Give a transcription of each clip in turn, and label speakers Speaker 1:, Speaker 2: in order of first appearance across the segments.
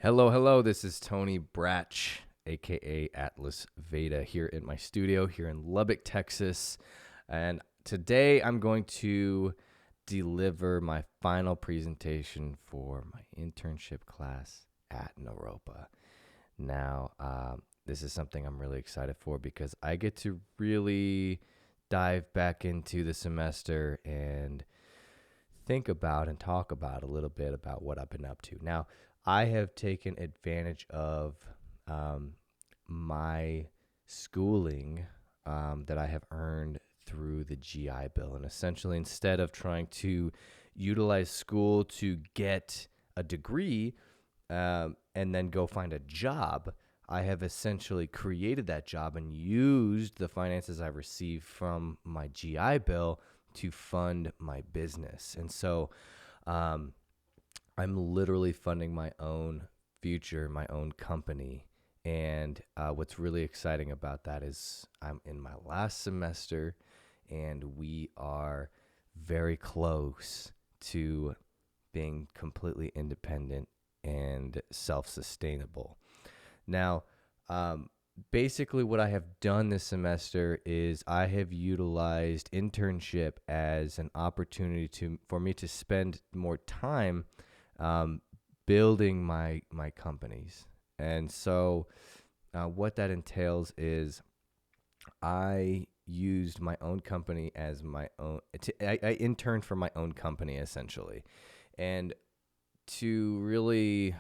Speaker 1: Hello, hello. This is Tony Bratch, aka Atlas Veda, here in my studio here in Lubbock, Texas. And today I'm going to deliver my final presentation for my internship class at Naropa. Now, this is something I'm really excited for because I get to really dive back into the semester and think about and talk about a little bit about what I've been up to. Now, I have taken advantage of um, my schooling that I have earned through the GI Bill. And essentially, instead of trying to utilize school to get a degree and then go find a job, I have essentially created that job and used the finances I received from my GI Bill to fund my business. And so I'm literally funding my own future, my own company. And what's really exciting about that is I'm in my last semester and we are very close to being completely independent and self-sustainable. Now, basically what I have done this semester is I have utilized internship as an opportunity for me to spend more time um, building my companies. And so what that entails is I used my own company as my own. I interned for my own company essentially, and to really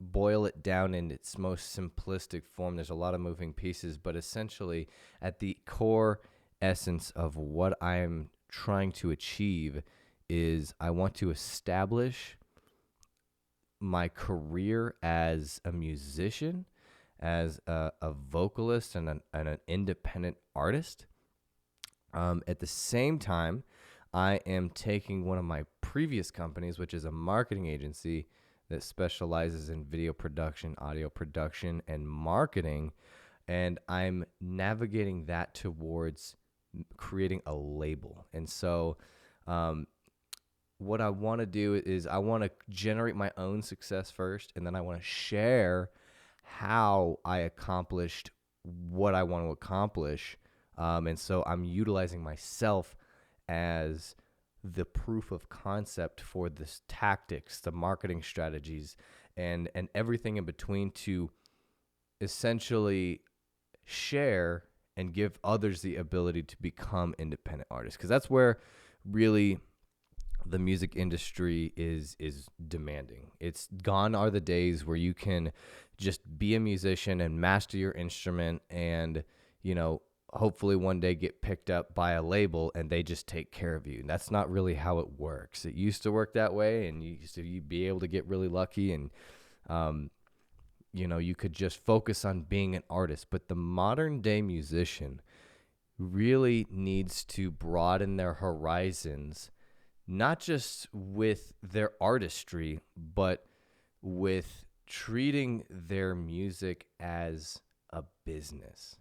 Speaker 1: boil it down in its most simplistic form, there's a lot of moving pieces, but essentially at the core essence of what I'm trying to achieve is I want to establish my career as a musician, as a vocalist and an independent artist. At the same time, I am taking one of my previous companies, which is a marketing agency that specializes in video production, audio production, and marketing, and I'm navigating that towards creating a label. And so, what I want to do is I want to generate my own success first, and then I want to share how I accomplished what I want to accomplish. And so I'm utilizing myself as the proof of concept for this tactics, the marketing strategies, and everything in between to essentially share and give others the ability to become independent artists. Because that's where really the music industry is demanding. It's gone are the days where you can just be a musician and master your instrument and, hopefully one day get picked up by a label and they just take care of you. And that's not really how it works. It used to work that way, and you'd be able to get really lucky and you could just focus on being an artist. But the modern day musician really needs to broaden their horizons, not just with their artistry, but with treating their music as a business.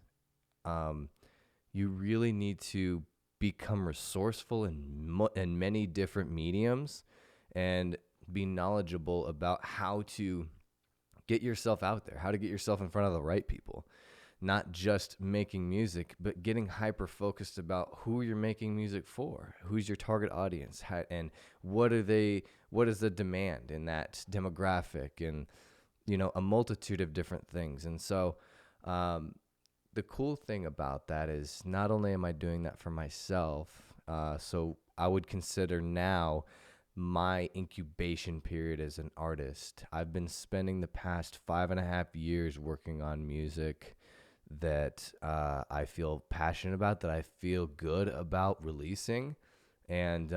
Speaker 1: You really need to become resourceful in many different mediums and be knowledgeable about how to get yourself out there, how to get yourself in front of the right people. Not just making music, but getting hyper focused about who you're making music for, who's your target audience, and what is the demand in that demographic, and a multitude of different things. And so the cool thing about that is not only am I doing that for myself, so I would consider now my incubation period as an artist. I've been spending the past 5.5 years working on music that I feel passionate about, that I feel good about releasing. And,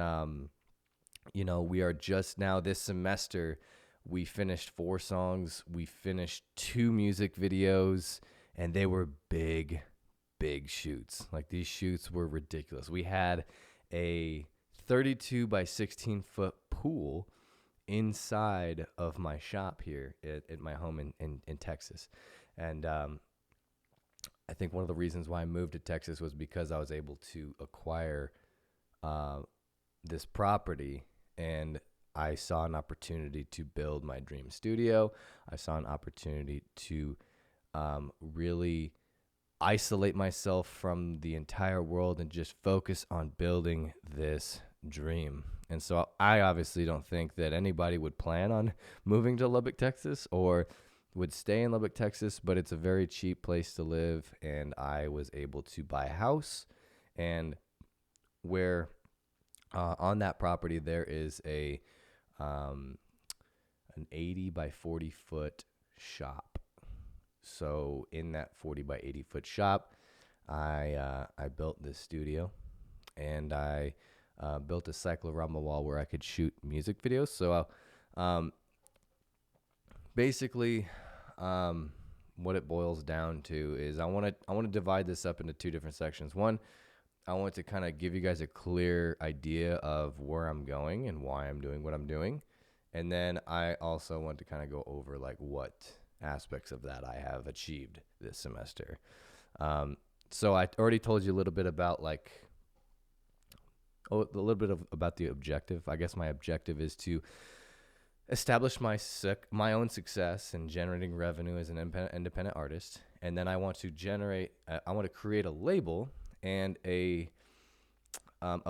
Speaker 1: we are just now this semester, we finished 4 songs, we finished 2 music videos, and they were big, big shoots. Like, these shoots were ridiculous. We had a 32 by 16 foot pool inside of my shop here at my home in Texas. And I think one of the reasons why I moved to Texas was because I was able to acquire this property, and I saw an opportunity to build my dream studio. I saw an opportunity to really isolate myself from the entire world and just focus on building this dream. And so I obviously don't think that anybody would plan on moving to Lubbock, Texas, or would stay in Lubbock, Texas, but it's a very cheap place to live. And I was able to buy a house, and where on that property there is an 80 by 40 foot shop. So in that 40 by 80 foot shop, I built this studio, and I built a cyclorama wall where I could shoot music videos. So basically, what it boils down to is I want to divide this up into two different sections. One, I want to kind of give you guys a clear idea of where I'm going and why I'm doing what I'm doing. And then I also want to kind of go over like what aspects of that I have achieved this semester. So I already told you a little bit about about the objective. I guess my objective is to establish my own success in generating revenue as an independent artist. And then I want to create a label and a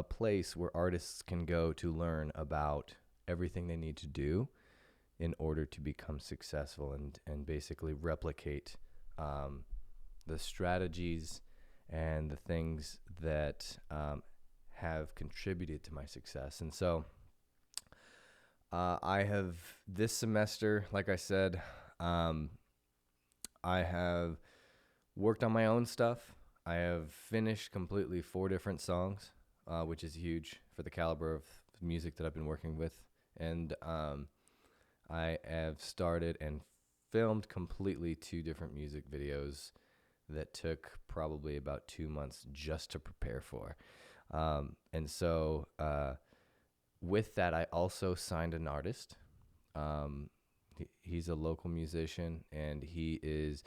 Speaker 1: place where artists can go to learn about everything they need to do in order to become successful and basically replicate the strategies and the things that have contributed to my success. And so I have this semester, like I said, I have worked on my own stuff. I have finished completely 4 different songs, which is huge for the caliber of music that I've been working with. And I have started and filmed completely 2 different music videos that took probably about 2 months just to prepare for. And so with that, I also signed an artist. He's a local musician, and he is...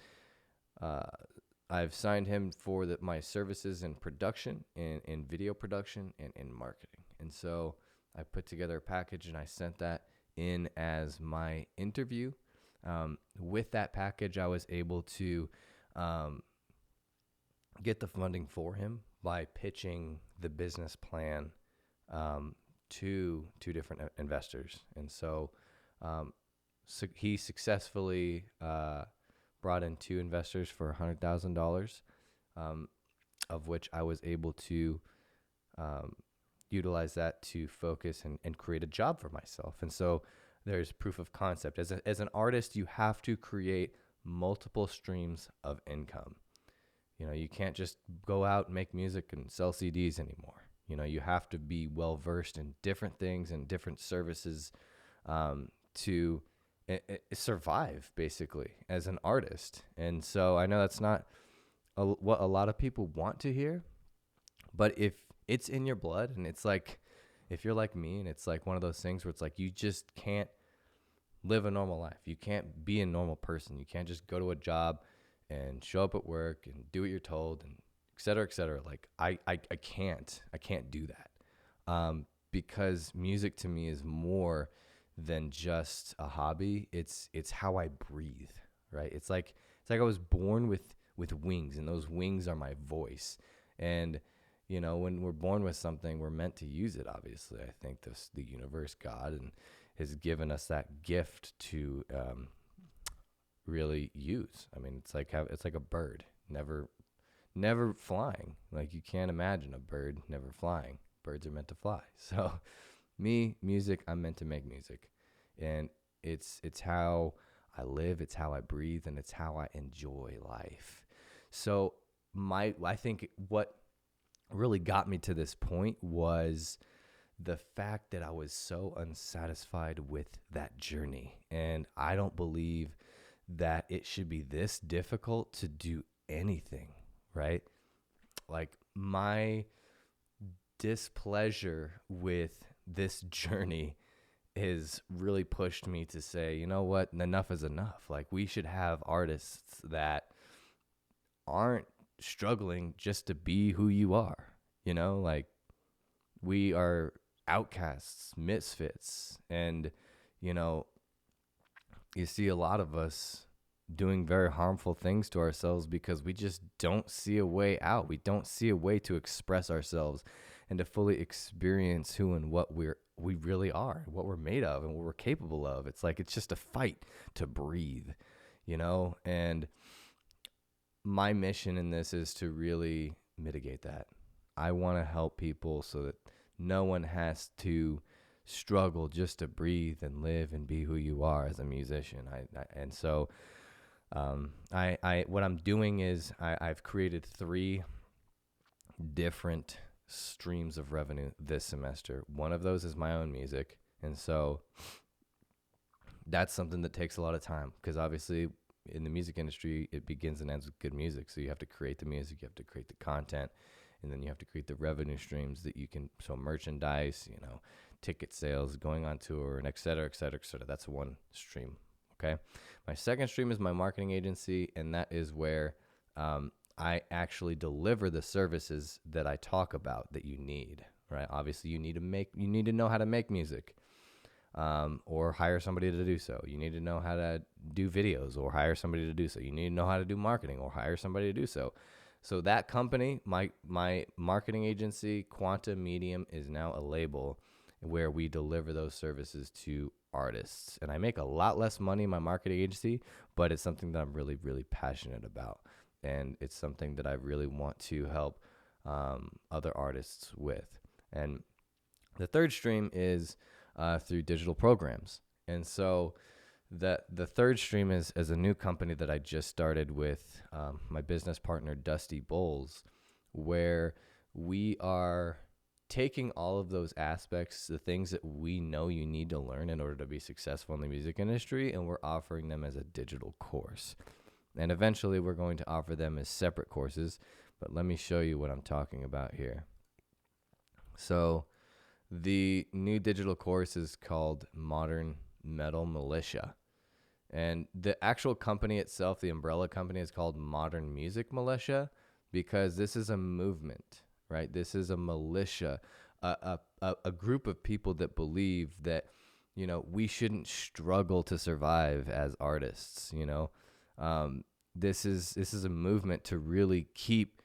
Speaker 1: I've signed him for my services in production, in video production, and in marketing. And so I put together a package, and I sent that in as my interview. With that package, I was able to get the funding for him by pitching the business plan to 2 different investors. And so he successfully brought in 2 investors for $100,000, of which I was able to utilize that to focus and create a job for myself. And so there's proof of concept. As an artist, you have to create multiple streams of income. You know, you can't just go out and make music and sell CDs anymore. You know, you have to be well versed in different things and different services to survive basically as an artist. And so I know that's not what a lot of people want to hear, but if it's in your blood, and it's like, if you're like me, and it's like one of those things where it's like, you just can't live a normal life. You can't be a normal person. You can't just go to a job and show up at work and do what you're told, and et cetera, et cetera. Like I can't do that. Because music to me is more than just a hobby. It's how I breathe, right? It's like I was born with wings, and those wings are my voice. And you know, when we're born with something, we're meant to use it. Obviously, I think the universe, God, and has given us that gift to really use. I mean, it's like a bird, never flying. Like, you can't imagine a bird never flying. Birds are meant to fly. So music, I'm meant to make music. And it's how I live, it's how I breathe, and it's how I enjoy life. So I think what really got me to this point was the fact that I was so unsatisfied with that journey. And I don't believe that it should be this difficult to do anything, right? Like, my displeasure with this journey has really pushed me to say, you know what, enough is enough. Like, we should have artists that aren't struggling just to be who you are, you know? Like, we are outcasts, misfits. And, you know, you see a lot of us doing very harmful things to ourselves because we just don't see a way out. We don't see a way to express ourselves and to fully experience who and what we really are, what we're made of and what we're capable of. It's like it's just a fight to breathe, you know? And my mission in this is to really mitigate that. I want to help people so that no one has to struggle just to breathe and live and be who you are as a musician. What I'm doing is I've created 3 different streams of revenue this semester. One of those is my own music. And so that's something that takes a lot of time because obviously in the music industry, it begins and ends with good music. So you have to create the music, you have to create the content, and then you have to create the revenue streams that you can, so merchandise, you know, ticket sales, going on tour, and et cetera, et cetera, et cetera. That's one stream, okay? My second stream is my marketing agency, and that is where I actually deliver the services that I talk about that you need, right? Obviously, you need to know how to make music. Or hire somebody to do so. You need to know how to do videos or hire somebody to do so. You need to know how to do marketing or hire somebody to do so. So that company, my marketing agency, Quanta Medium, is now a label where we deliver those services to artists. And I make a lot less money in my marketing agency, but it's something that I'm really, really passionate about. And it's something that I really want to help other artists with. And the third stream is through digital programs. And so the third stream is a new company that I just started with my business partner, Dusty Bowles, where we are taking all of those aspects, the things that we know you need to learn in order to be successful in the music industry, and we're offering them as a digital course. And eventually we're going to offer them as separate courses, but let me show you what I'm talking about here. So the new digital course is called Modern Metal Militia. And the actual company itself, the umbrella company, is called Modern Music Militia because this is a movement, right? This is a militia, a group of people that believe that, you know, we shouldn't struggle to survive as artists, you know. This is a movement to really keep,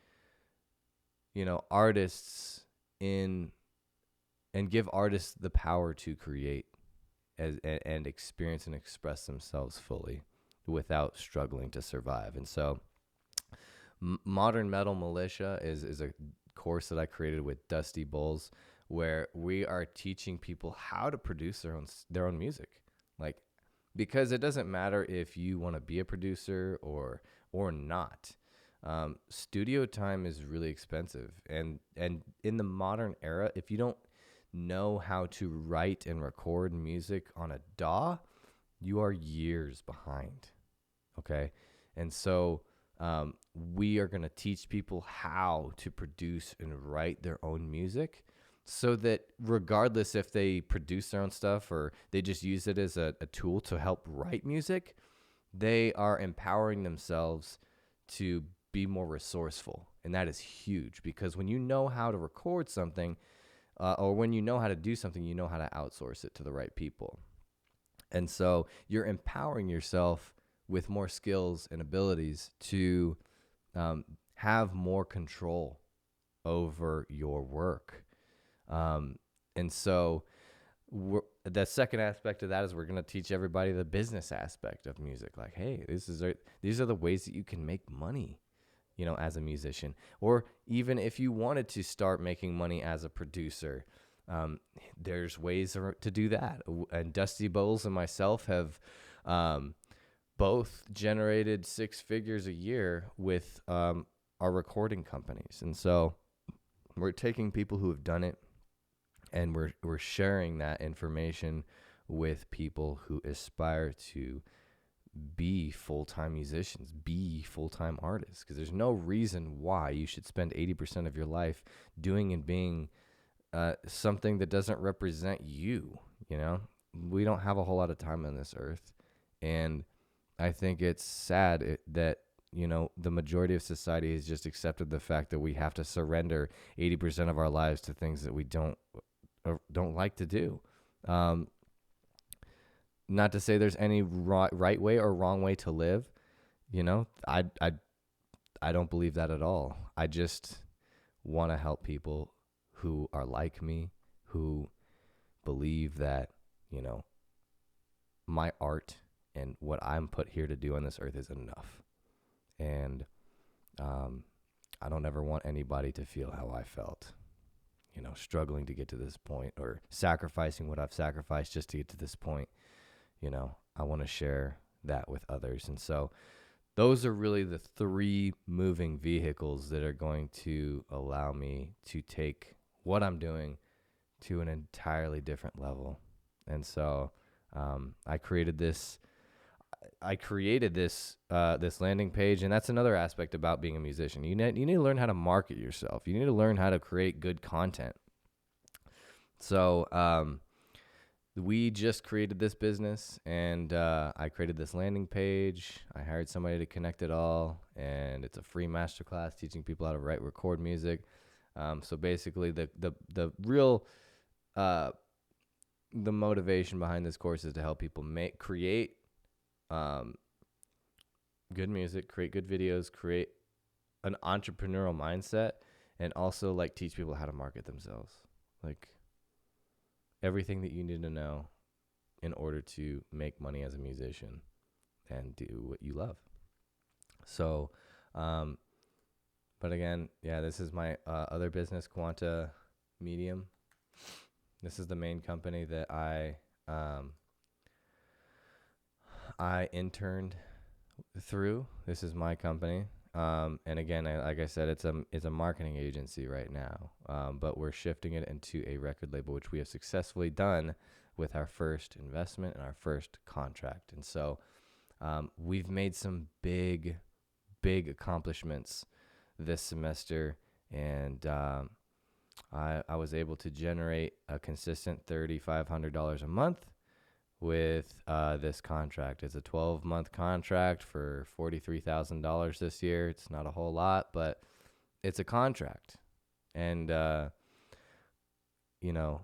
Speaker 1: you know, artists in and give artists the power to create and experience and express themselves fully without struggling to survive. And so Modern Metal Militia is a course that I created with Dusty Bowles where we are teaching people how to produce their own music. Like, because it doesn't matter if you want to be a producer or not. Studio time is really expensive. And in the modern era, if you don't know how to write and record music on a DAW, you are years behind. Okay. And so we are going to teach people how to produce and write their own music so that regardless if they produce their own stuff or they just use it as a tool to help write music, they are empowering themselves to be more resourceful. And that is huge because when you know how to record something, or when you know how to do something, you know how to outsource it to the right people. And so you're empowering yourself with more skills and abilities to have more control over your work. And so the second aspect of that is we're going to teach everybody the business aspect of music. Like, hey, these are the ways that you can make money, you know, as a musician, or even if you wanted to start making money as a producer, there's ways to do that. And Dusty Bowles and myself have both generated 6 figures a year with our recording companies. And so we're taking people who have done it and we're sharing that information with people who aspire to be full-time musicians, be full-time artists, because there's no reason why you should spend 80% of your life doing and being something that doesn't represent you. You know, we don't have a whole lot of time on this earth, and I think it's sad that, you know, the majority of society has just accepted the fact that we have to surrender 80% of our lives to things that we don't don't like to do. Um, Not to say there's any right way or wrong way to live. You know, I don't believe that at all. I just want to help people who are like me, who believe that, you know, my art and what I'm put here to do on this earth is enough. And I don't ever want anybody to feel how I felt, you know, struggling to get to this point or sacrificing what I've sacrificed just to get to this point. You know, I want to share that with others. And so those are really the three moving vehicles that are going to allow me to take what I'm doing to an entirely different level. And so I created this this landing page, and that's another aspect about being a musician. You need to learn how to market yourself. You need to learn how to create good content. So we just created this business, and I created this landing page. I hired somebody to connect it all, and it's a free masterclass teaching people how to record music. So basically, the real the motivation behind this course is to help people create good music, create good videos, create an entrepreneurial mindset, and also like teach people how to market themselves. Like everything that you need to know in order to make money as a musician and do what you love. So, but again, yeah, this is my other business, Quanta Medium. This is the main company that I interned through. This is my company. And again, like I said, it's a marketing agency right now, but we're shifting it into a record label, which we have successfully done with our first investment and our first contract. And so we've made some big accomplishments this semester, and I was able to generate a consistent $3,500 a month with this contract. It's a 12-month contract for $43,000 this year. It's not a whole lot, but it's a contract. And, you know,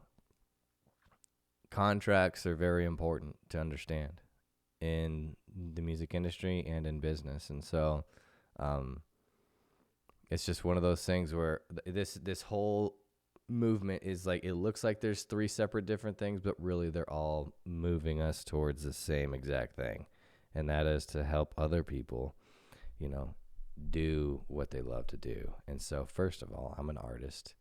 Speaker 1: contracts are very important to understand in the music industry and in business. And so it's just one of those things where this whole movement is like, it looks like there's three separate different things, but really they're all moving us towards the same exact thing, and that is to help other people, you know, do what they love to do. And so first of all, I'm an artist,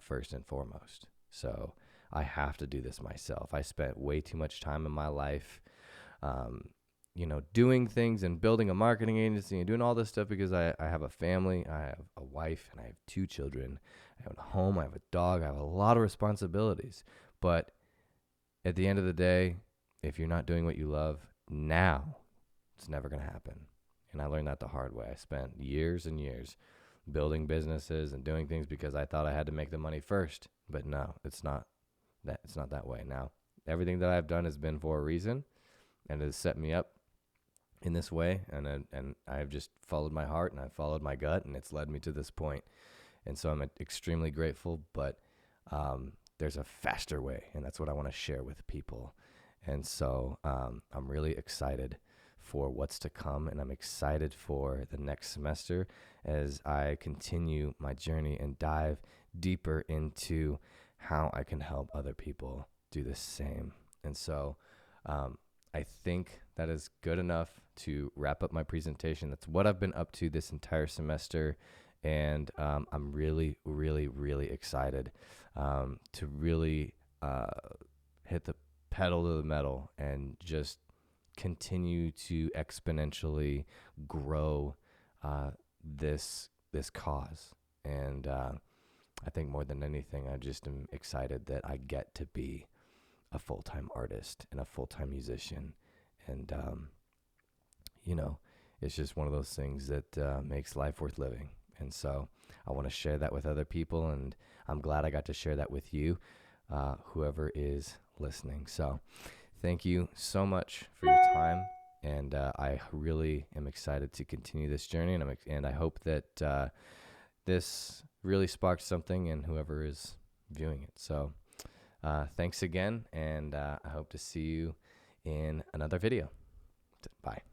Speaker 1: first and foremost, so I have to do this myself. I spent way too much time in my life you know, doing things and building a marketing agency and doing all this stuff because I have a family, I have a wife, and I have 2 children. I have a home, I have a dog, I have a lot of responsibilities. But at the end of the day, if you're not doing what you love now, it's never going to happen. And I learned that the hard way. I spent years and years building businesses and doing things because I thought I had to make the money first. But no, it's not that way. Now, everything that I've done has been for a reason, and it has set me up in this way, and I've just followed my heart and I followed my gut, and it's led me to this point. And so I'm extremely grateful, but there's a faster way, and that's what I want to share with people. And so I'm really excited for what's to come, and I'm excited for the next semester as I continue my journey and dive deeper into how I can help other people do the same. And so I think that is good enough to wrap up my presentation. That's what I've been up to this entire semester, and I'm really, really, really excited to really hit the pedal to the metal and just continue to exponentially grow this cause. And I think more than anything, I just am excited that I get to be a full-time artist and a full-time musician. And, you know, it's just one of those things that makes life worth living. And so I want to share that with other people, and I'm glad I got to share that with you, whoever is listening. So thank you so much for your time, and I really am excited to continue this journey, and I hope that this really sparked something in whoever is viewing it. So Thanks again, and I hope to see you in another video. Bye.